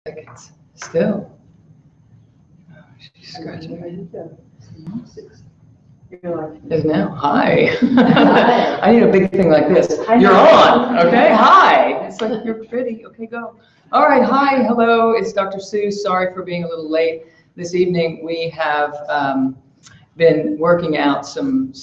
Seconds. Still. Oh, she's scratching her head. Is now. Hi. I need a big thing like this. You're on. Okay. Hi. It's like you're pretty. Okay, go. All right. Hi. Hello. It's Dr. Sue. Sorry for being a little late this evening. We have been working out some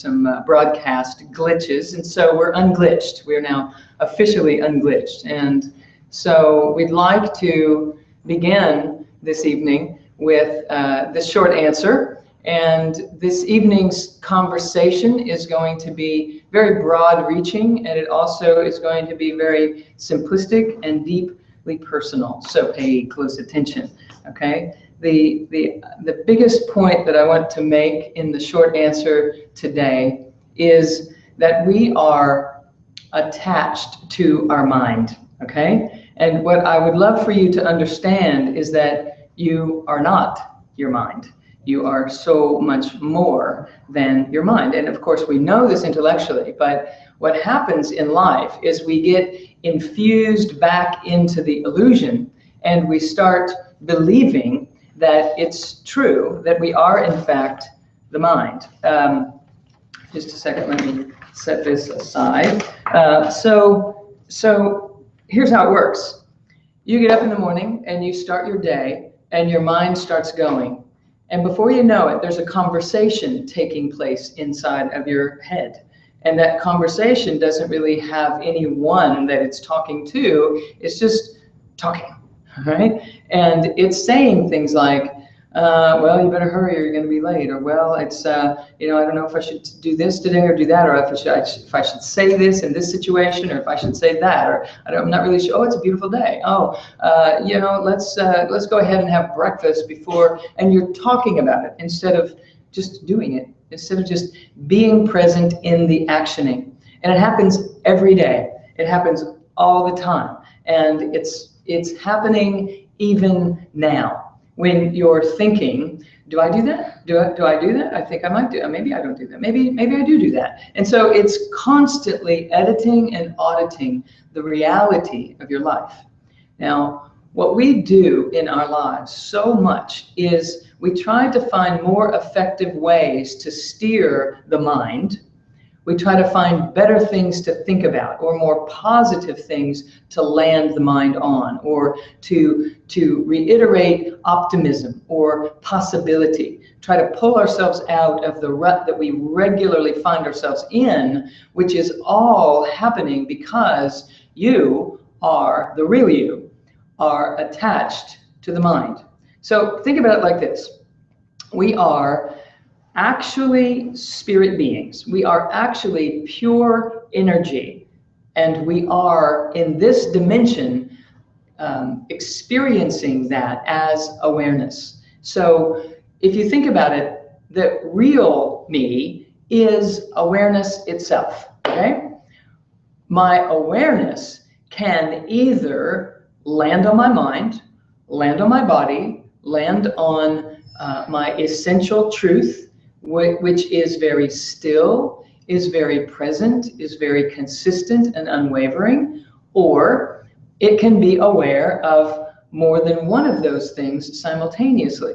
broadcast glitches, and so we're unglitched. We are now officially unglitched, and so we'd like to begin this evening with this short answer. And this evening's conversation is going to be very broad-reaching, and it also is going to be very simplistic and deeply personal. So pay close attention, okay? The biggest point that I want to make in the short answer today is that we are attached to our mind, okay? And what I would love for you to understand is that you are not your mind. You are so much more than your mind. And of course, we know this intellectually, but what happens in life is we get infused back into the illusion, and we start believing that it's true, that we are in fact the mind. Just a second, let me set this aside. So here's how it works. You get up in the morning and you start your day, and your mind starts going. And before you know it, there's a conversation taking place inside of your head. And that conversation doesn't really have anyone that it's talking to. It's just talking, right? And it's saying things like, well, you better hurry or you're going to be late. Or, well, it's, I don't know if I should do this today or do that, or if I should say this in this situation, or if I should say that, or I'm not really sure. Oh, it's a beautiful day. Oh, let's go ahead and have breakfast before. And you're talking about it instead of just doing it, instead of just being present in the actioning. And it happens every day. It happens all the time. And it's happening even now. When you're thinking, do I do that? Do I do that? I think I might do. Maybe I don't do that. Maybe I do that. And so it's constantly editing and auditing the reality of your life. Now, what we do in our lives so much is we try to find more effective ways to steer the mind. We try to find better things to think about, or more positive things to land the mind on, or to reiterate optimism or possibility. Try to pull ourselves out of the rut that we regularly find ourselves in, which is all happening because you are, the real you, are attached to the mind. So think about it like this. We are actually spirit beings. We are actually pure energy, and we are in this dimension experiencing that as awareness. So if you think about it, the real me is awareness itself, okay? My awareness can either land on my mind, land on my body, land on my essential truth, which is very still, is very present, is very consistent and unwavering, or it can be aware of more than one of those things simultaneously.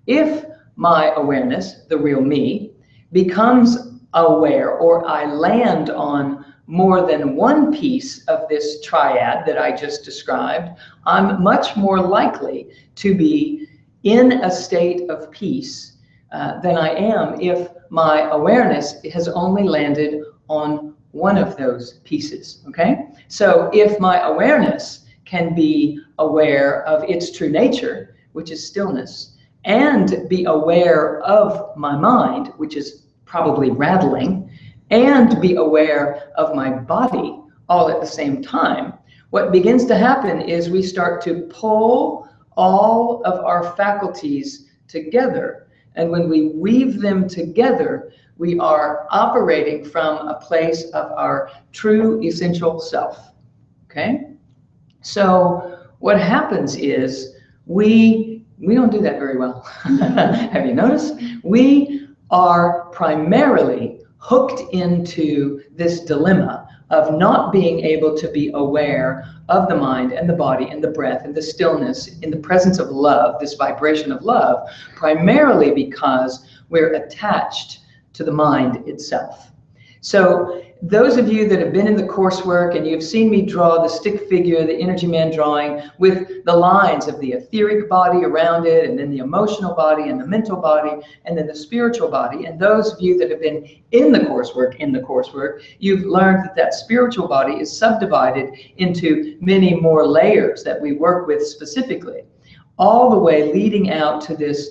If my awareness, the real me, becomes aware, or I land on more than one piece of this triad that I just described, I'm much more likely to be in a state of peace than I am if my awareness has only landed on one of those pieces, okay? So if my awareness can be aware of its true nature, which is stillness, and be aware of my mind, which is probably rattling, and be aware of my body all at the same time, what begins to happen is we start to pull all of our faculties together. And when we weave them together, we are operating from a place of our true essential self, okay? So what happens is we don't do that very well. Have you noticed? We are primarily hooked into this dilemma of not being able to be aware of the mind and the body and the breath and the stillness in the presence of love, this vibration of love, primarily because we're attached to the mind itself. So those of you that have been in the coursework and you've seen me draw the stick figure, the energy man drawing with the lines of the etheric body around it, and then the emotional body and the mental body, and then the spiritual body. And those of you that have been in the coursework, you've learned that that spiritual body is subdivided into many more layers that we work with specifically, all the way leading out to this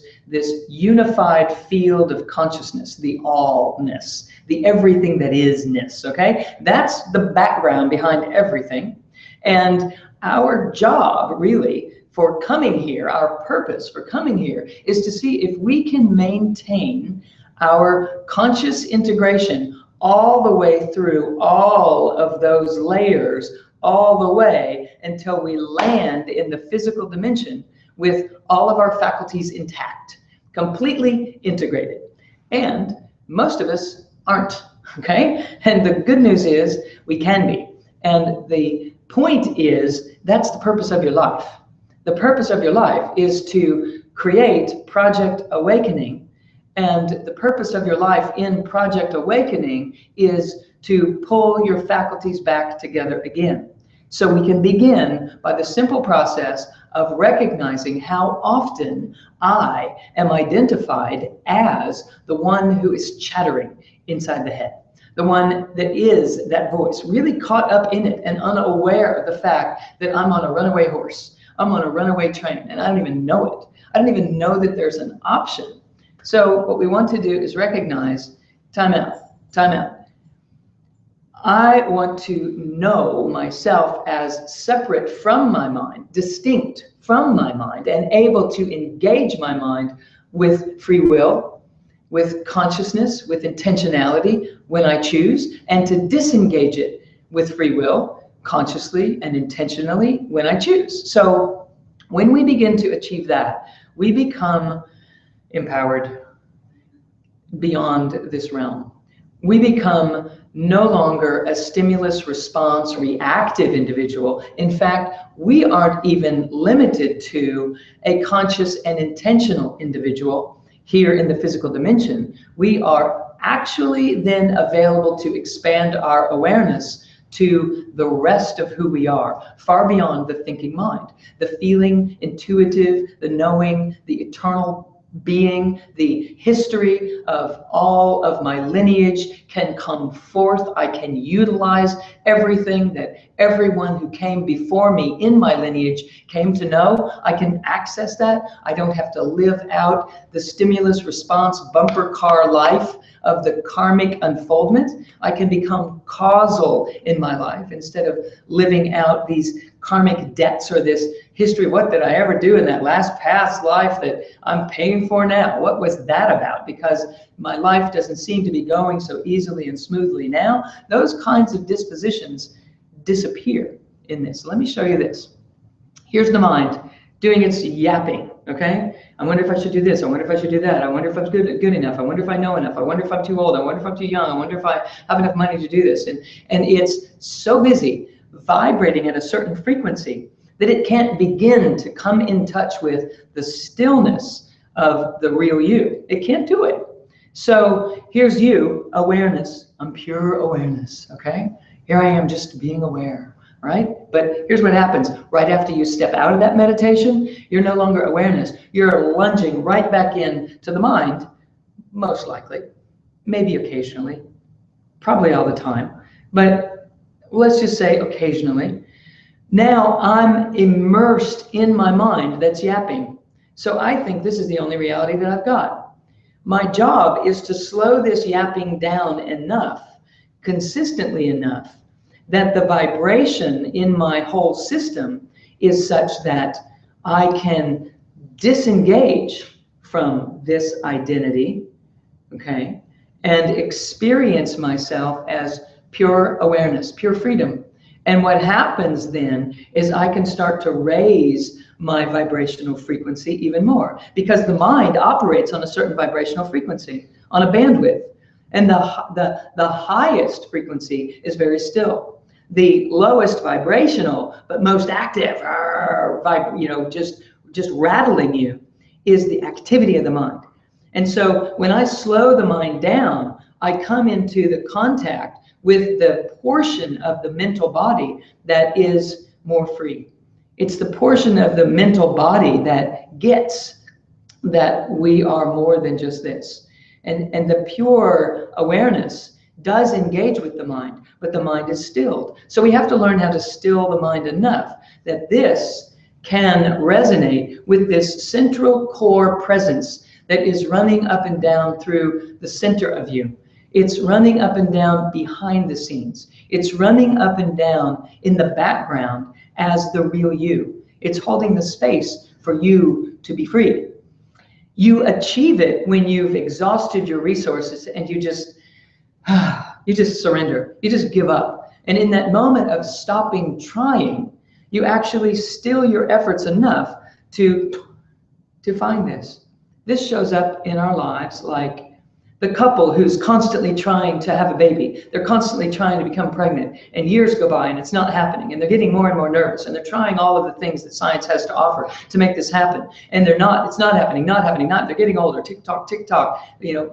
unified field of consciousness, the allness, the everything that isness, okay? That's the background behind everything. And our job, really, for coming here, our purpose for coming here, is to see if we can maintain our conscious integration all the way through all of those layers, all the way until we land in the physical dimension with all of our faculties intact, completely integrated. And most of us aren't, okay? And the good news is we can be. And the point is, that's the purpose of your life. The purpose of your life is to create Project Awakening. And the purpose of your life in Project Awakening is to pull your faculties back together again. So we can begin by the simple process of recognizing how often I am identified as the one who is chattering inside the head, the one that is that voice, really caught up in it and unaware of the fact that I'm on a runaway horse, I'm on a runaway train, and I don't even know it. I don't even know that there's an option. So what we want to do is recognize, time out. I want to know myself as separate from my mind, distinct from my mind, and able to engage my mind with free will, with consciousness, with intentionality when I choose, and to disengage it with free will, consciously and intentionally when I choose. So when we begin to achieve that, we become empowered beyond this realm. We become no longer a stimulus response reactive individual. In fact, we aren't even limited to a conscious and intentional individual here in the physical dimension. We are actually then available to expand our awareness to the rest of who we are, far beyond the thinking mind, the feeling, intuitive, the knowing, the eternal being. The history of all of my lineage can come forth. I can utilize everything that everyone who came before me in my lineage came to know. I can access that. I don't have to live out the stimulus response bumper car life of the karmic unfoldment. I can become causal in my life instead of living out these karmic debts or this history. What did I ever do in that last past life that I'm paying for now? What was that about? Because my life doesn't seem to be going so easily and smoothly now. Those kinds of dispositions disappear in this. Let me show you this. Here's the mind doing its yapping, okay? I wonder if I should do this. I wonder if I should do that. I wonder if I'm good enough. I wonder if I know enough. I wonder if I'm too old. I wonder if I'm too young. I wonder if I have enough money to do this. And it's so busy vibrating at a certain frequency that it can't begin to come in touch with the stillness of the real you. It can't do it. So here's you, awareness. I'm pure awareness, okay? Here I am just being aware, right? But here's what happens. Right after you step out of that meditation, you're no longer awareness. You're lunging right back in to the mind, most likely, maybe occasionally, probably all the time. But let's just say occasionally. Now I'm immersed in my mind that's yapping. So I think this is the only reality that I've got. My job is to slow this yapping down enough, consistently enough, that the vibration in my whole system is such that I can disengage from this identity, okay, and experience myself as pure awareness, pure freedom. And what happens then is I can start to raise my vibrational frequency even more, because the mind operates on a certain vibrational frequency, on a bandwidth. And the highest frequency is very still. The lowest vibrational, but most active, just rattling you, is the activity of the mind. And so when I slow the mind down, I come into the contact with the portion of the mental body that is more free. It's the portion of the mental body that gets that we are more than just this. And the pure awareness does engage with the mind, but the mind is stilled. So we have to learn how to still the mind enough that this can resonate with this central core presence that is running up and down through the center of you. It's running up and down behind the scenes. It's running up and down in the background as the real you. It's holding the space for you to be free. You achieve it when you've exhausted your resources and you just surrender. You just give up. And in that moment of stopping trying, you actually still your efforts enough to find this. This shows up in our lives like the couple who's constantly trying to have a baby. They're constantly trying to become pregnant, and years go by and it's not happening, and they're getting more and more nervous, and they're trying all of the things that science has to offer to make this happen, and it's not happening. They're getting older. Tick tock,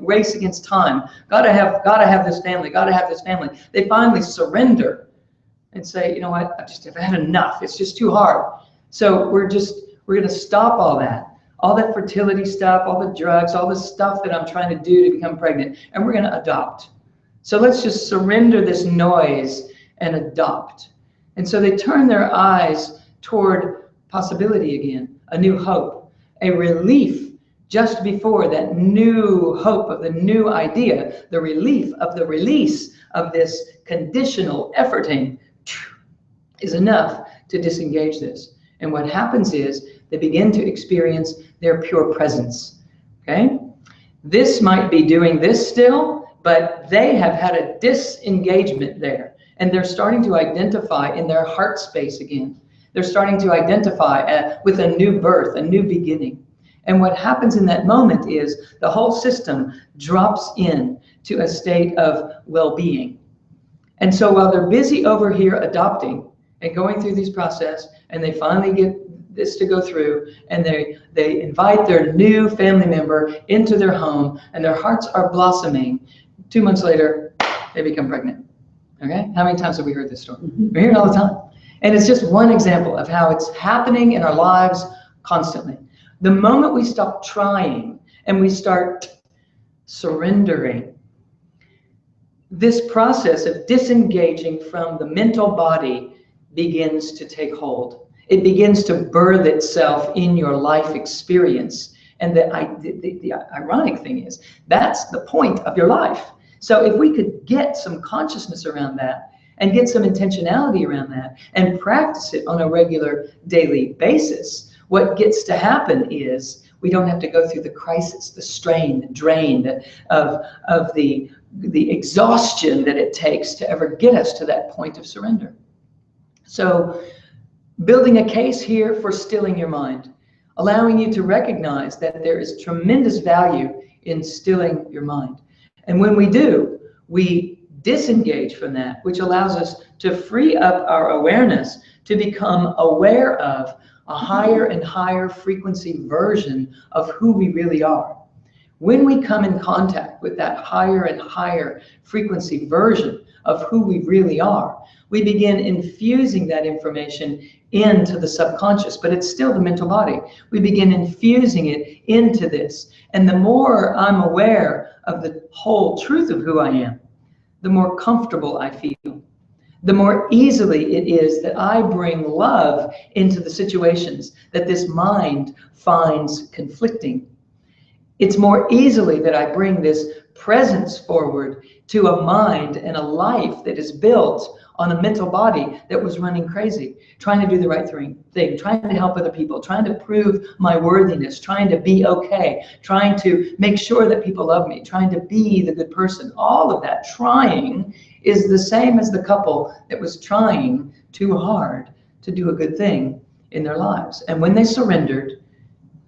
race against time. Gotta have this family. They finally surrender and say, you know what, I've had enough. It's just too hard. So we're gonna stop all that fertility stuff, all the drugs, all the stuff that I'm trying to do to become pregnant, and we're going to adopt. So let's just surrender this noise and adopt. And so they turn their eyes toward possibility again, a new hope, a relief just before that new hope of the new idea, the relief of the release of this conditional efforting is enough to disengage this. And what happens is they begin to experience their pure presence, okay? This might be doing this still, but they have had a disengagement there, and they're starting to identify in their heart space again. They're starting to identify with a new birth, a new beginning. And what happens in that moment is the whole system drops in to a state of well-being. And so while they're busy over here adopting and going through these process, and they finally get this to go through, and they invite their new family member into their home, and their hearts are blossoming. 2 months later, they become pregnant. Okay? How many times have we heard this story? We hear it all the time. And it's just one example of how it's happening in our lives constantly. The moment we stop trying and we start surrendering, this process of disengaging from the mental body begins to take hold. It begins to birth itself in your life experience. And the ironic thing is, that's the point of your life. So if we could get some consciousness around that and get some intentionality around that and practice it on a regular daily basis, what gets to happen is we don't have to go through the crisis, the strain, the drain of the exhaustion that it takes to ever get us to that point of surrender. So building a case here for stilling your mind, allowing you to recognize that there is tremendous value in stilling your mind. And when we do, we disengage from that, which allows us to free up our awareness to become aware of a higher and higher frequency version of who we really are. When we come in contact with that higher and higher frequency version of who we really are, we begin infusing that information into the subconscious, but it's still the mental body. We begin infusing it into this. And the more I'm aware of the whole truth of who I am, the more comfortable I feel. The more easily it is that I bring love into the situations that this mind finds conflicting. It's more easily that I bring this presence forward to a mind and a life that is built on a mental body that was running crazy, trying to do the right thing, trying to help other people, trying to prove my worthiness, trying to be okay, trying to make sure that people love me, trying to be the good person. All of that trying is the same as the couple that was trying too hard to do a good thing in their lives. And when they surrendered,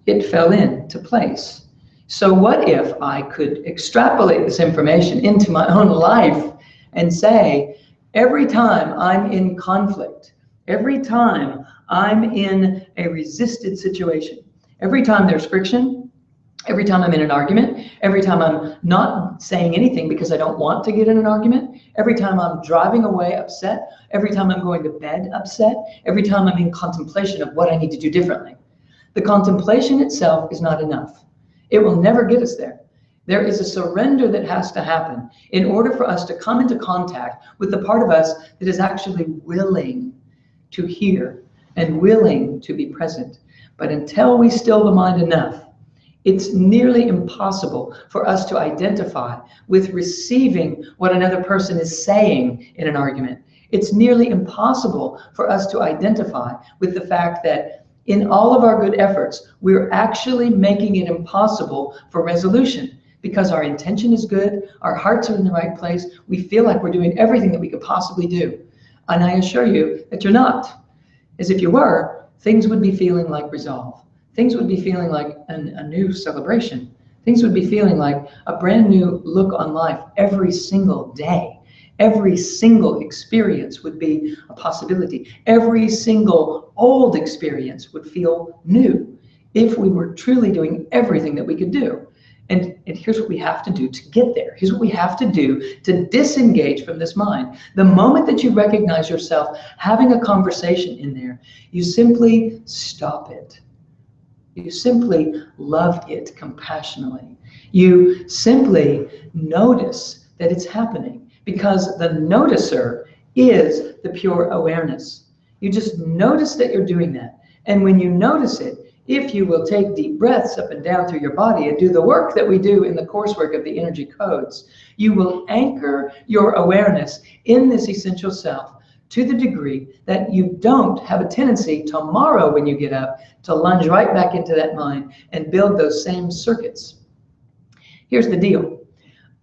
it fell into place. So what if I could extrapolate this information into my own life and say, every time I'm in conflict, every time I'm in a resisted situation, every time there's friction, every time I'm in an argument, every time I'm not saying anything because I don't want to get in an argument, every time I'm driving away upset, every time I'm going to bed upset, every time I'm in contemplation of what I need to do differently. The contemplation itself is not enough. It will never get us there. There is a surrender that has to happen in order for us to come into contact with the part of us that is actually willing to hear and willing to be present. But until we still the mind enough, it's nearly impossible for us to identify with receiving what another person is saying in an argument. It's nearly impossible for us to identify with the fact that in all of our good efforts, we're actually making it impossible for resolution because our intention is good, our hearts are in the right place, we feel like we're doing everything that we could possibly do. And I assure you that you're not. As if you were, things would be feeling like resolve. Things would be feeling like a new celebration. Things would be feeling like a brand new look on life every single day. Every single experience would be a possibility. Every single old experience would feel new if we were truly doing everything that we could do. And here's what we have to do to get there. Here's what we have to do to disengage from this mind. The moment that you recognize yourself having a conversation in there, you simply stop it. You simply love it compassionately. You simply notice that it's happening. Because the noticer is the pure awareness. You just notice that you're doing that. And when you notice it, if you will take deep breaths up and down through your body and do the work that we do in the coursework of the energy codes, you will anchor your awareness in this essential self to the degree that you don't have a tendency tomorrow when you get up to lunge right back into that mind and build those same circuits. Here's the deal.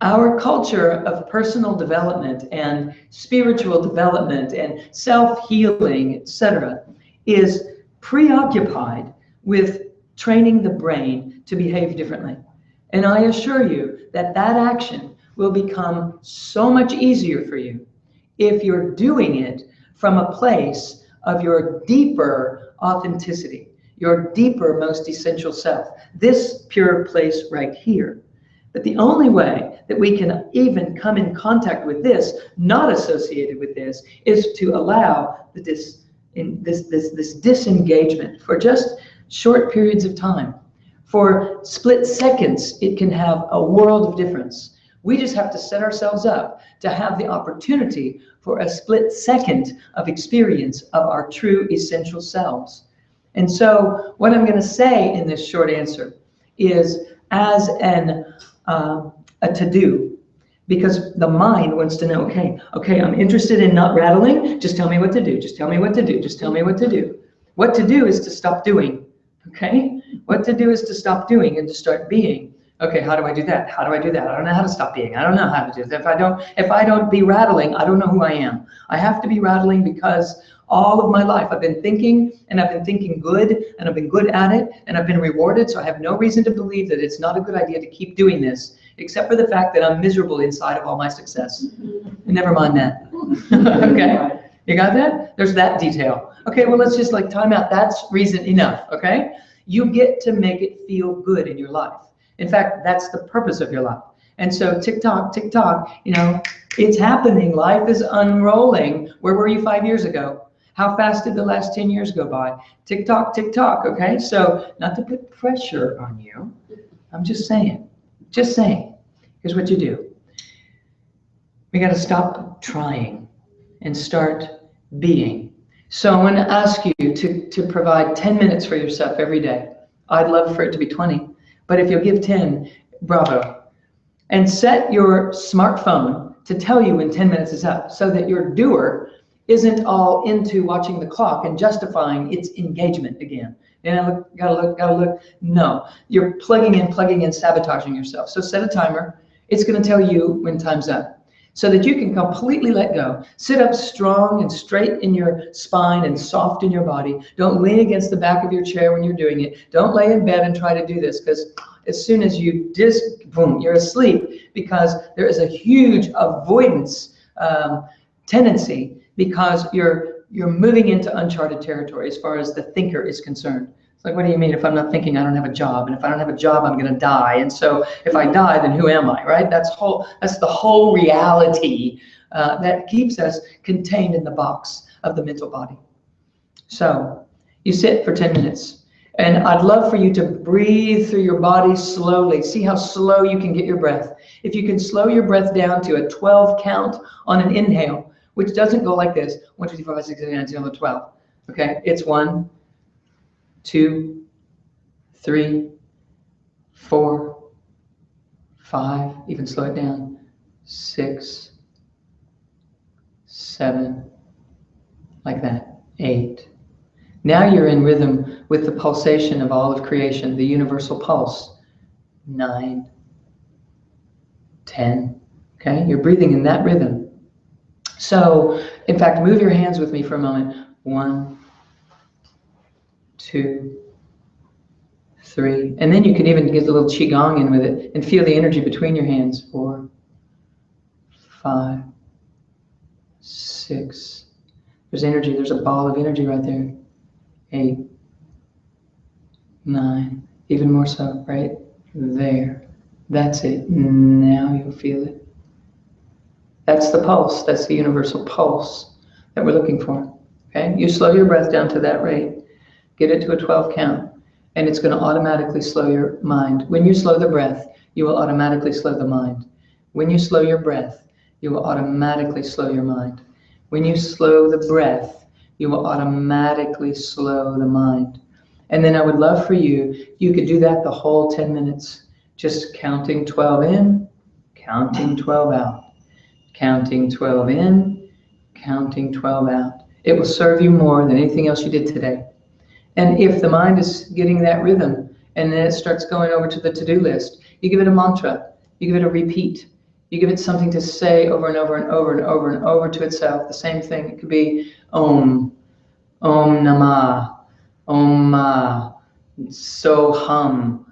Our culture of personal development and spiritual development and self-healing, etc., is preoccupied with training the brain to behave differently. And I assure you that that action will become so much easier for you if you're doing it from a place of your deeper authenticity, your deeper, most essential self, this pure place right here. But the only way that we can even come in contact with this, not associated with this, is to allow this disengagement for just short periods of time. For split seconds, it can have a world of difference. We just have to set ourselves up to have the opportunity for a split second of experience of our true essential selves. And so what I'm going to say in this short answer is, as a to-do, because the mind wants to know, okay, I'm interested in not rattling, just tell me what to do, just tell me what to do, just tell me what to do. What to do is to stop doing, okay? What to do is to stop doing and to start being. Okay, how do I do that? How do I do that? I don't know how to stop being. I don't know how to do that. If I don't be rattling, I don't know who I am. I have to be rattling because all of my life I've been thinking, and I've been thinking good, and I've been good at it, and I've been rewarded, so I have no reason to believe that it's not a good idea to keep doing this, except for the fact that I'm miserable inside of all my success. And never mind that. Okay, you got that? There's that detail. Okay, well, let's just time out. That's reason enough, okay? You get to make it feel good in your life. In fact, that's the purpose of your life. And so tick tock, it's happening. Life is unrolling. Where were you 5 years ago? How fast did the last 10 years go by? Tick tock, okay? So not to put pressure on you, I'm just saying, here's what you do. We got to stop trying and start being. So I'm going to ask you to provide 10 minutes for yourself every day. I'd love for it to be 20, but if you'll give 10, bravo. And set your smartphone to tell you when 10 minutes is up so that your doer isn't all into watching the clock and justifying its engagement again. Gotta look. No, you're plugging in, sabotaging yourself. So set a timer. It's going to tell you when time's up. so that you can completely let go. Sit up strong and straight in your spine and soft in your body. Don't lean against the back of your chair when you're doing it. Don't lay in bed and try to do this, because as soon as you boom, you're asleep, because there is a huge avoidance tendency, because you're moving into uncharted territory as far as the thinker is concerned. It's like, what do you mean? If I'm not thinking, I don't have a job, and if I don't have a job, I'm going to die. And so if I die, then who am I, right? That's the whole reality that keeps us contained in the box of the mental body. So you sit for 10 minutes. And I'd love for you to breathe through your body slowly. See how slow you can get your breath. If you can slow your breath down to a 12 count on an inhale, which doesn't go like this, 1, 2, 3, 4, 5, 6, 7, 8, 9, 10, 11, 12. Okay, it's 1, 2, 3, 4, 5, even slow it down, 6, 7, like that, 8. Now you're in rhythm with the pulsation of all of creation, the universal pulse. 9, 10, okay? You're breathing in that rhythm. So, in fact, move your hands with me for a moment. 1, 2, 3. And then you can even get a little qigong in with it and feel the energy between your hands. 4, 5, 6. There's energy. There's a ball of energy right there. 8, 9. Even more so, right there. That's it. Now you'll feel it. That's the pulse. That's the universal pulse that we're looking for. Okay? You slow your breath down to that rate. Get it to a 12 count. And it's going to automatically slow your mind. When you slow the breath, you will automatically slow the mind. When you slow your breath, you will automatically slow your mind. When you slow the breath, you will automatically slow the mind. And then I would love for you could do that the whole 10 minutes. Just counting 12 in, counting 12 out. Counting 12 in, counting 12 out. It will serve you more than anything else you did today. And if the mind is getting that rhythm, and then it starts going over to the to-do list, you give it a mantra, you give it a repeat, you give it something to say over and over and over and over and over to itself. The same thing. It could be Om, Om Namah, Om Ma, So Hum,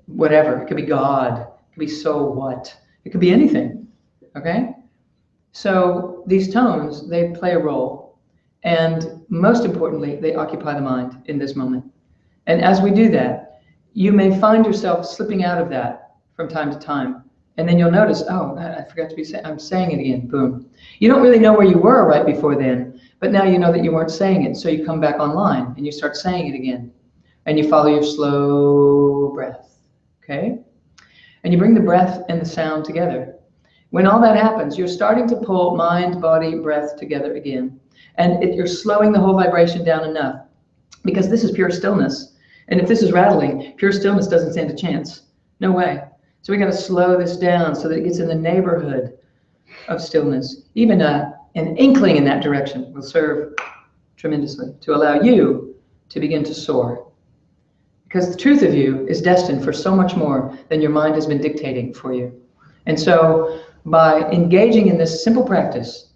whatever. It could be God. It could be so what. It could be anything. Okay? So these tones, they play a role. And most importantly, they occupy the mind in this moment. And as we do that, you may find yourself slipping out of that from time to time. And then you'll notice, oh, I forgot to be saying, I'm saying it again, boom. You don't really know where you were right before then, but now you know that you weren't saying it. So you come back online and you start saying it again. And you follow your slow breath, okay? And you bring the breath and the sound together. When all that happens, you're starting to pull mind, body, breath together again. And you're slowing the whole vibration down enough, because this is pure stillness. And if this is rattling, pure stillness doesn't stand a chance. No way. So we got to slow this down so that it gets in the neighborhood of stillness. Even an inkling in that direction will serve tremendously to allow you to begin to soar. Because the truth of you is destined for so much more than your mind has been dictating for you. And so by engaging in this simple practice,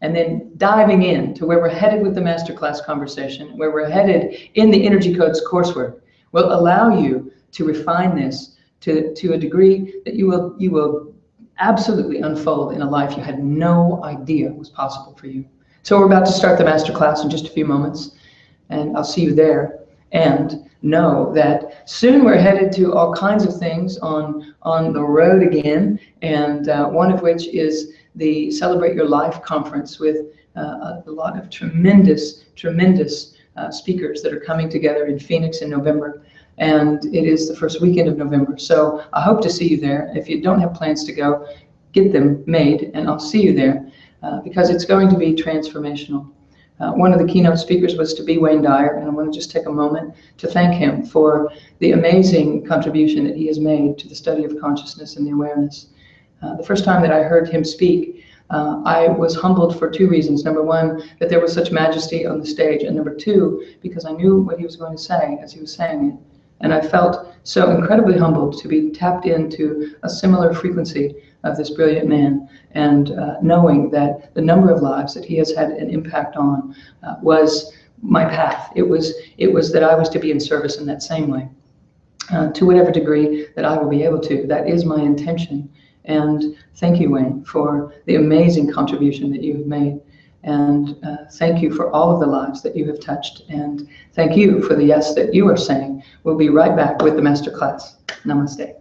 and then diving in to where we're headed with the masterclass conversation, where we're headed in the Energy Codes coursework, will allow you to refine this to a degree that you will absolutely unfold in a life you had no idea was possible for you. So we're about to start the masterclass in just a few moments, and I'll see you there. And know that soon we're headed to all kinds of things on the road again, and one of which is the Celebrate Your Life conference with a lot of tremendous speakers that are coming together in Phoenix in November. And it is the first weekend of November. So I hope to see you there. If you don't have plans to go, get them made, and I'll see you there because it's going to be transformational. One of the keynote speakers was to be Wayne Dyer, and I want to just take a moment to thank him for the amazing contribution that he has made to the study of consciousness and the awareness. The first time that I heard him speak, I was humbled for two reasons. Number one, that there was such majesty on the stage, and number two, because I knew what he was going to say as he was saying it. And I felt so incredibly humbled to be tapped into a similar frequency of this brilliant man, and knowing that the number of lives that he has had an impact on was my path. It was that I was to be in service in that same way. To whatever degree that I will be able to. That is my intention. And thank you, Wayne, for the amazing contribution that you have made. And thank you for all of the lives that you have touched. And thank you for the yes that you are saying. We'll be right back with the masterclass. Namaste.